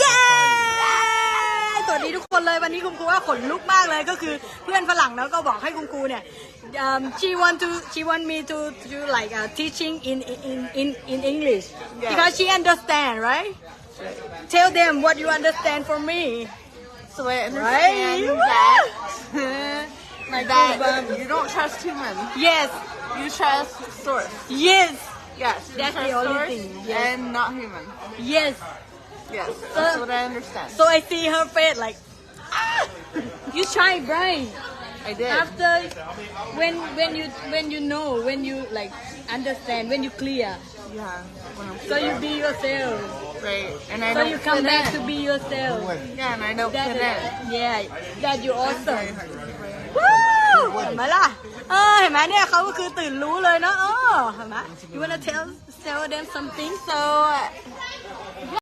เย้สวัสดีทุกคนเลยวันนี้คุณครูว่าขนลุกมากเลยก็คือเพื่อนฝรั่งแล้วก็บอกให้คุณครูเนี่ยshe want me to like teaching in English because she understand right tell them what you understand for me So I understand that you don't trust humans. yes You trust source. yes Yes, you That's trust the only source thing, yes. and not human. yes Yes, that's what I understand. so I see her face like you try Brian I did. after when you know when you like understand when you clear Yeah. When I'm so you be yourself right, and I so don't you come fit back in. to be yourself Yeah, and I don't that fit in. yeah that you Very awesome hard to fit in. วู้เห็นไหมล่ะเห็นไหมเนี่ยเขาก็คือตื่นรู้เลยเนาะเห็นไหม you wanna tell them something So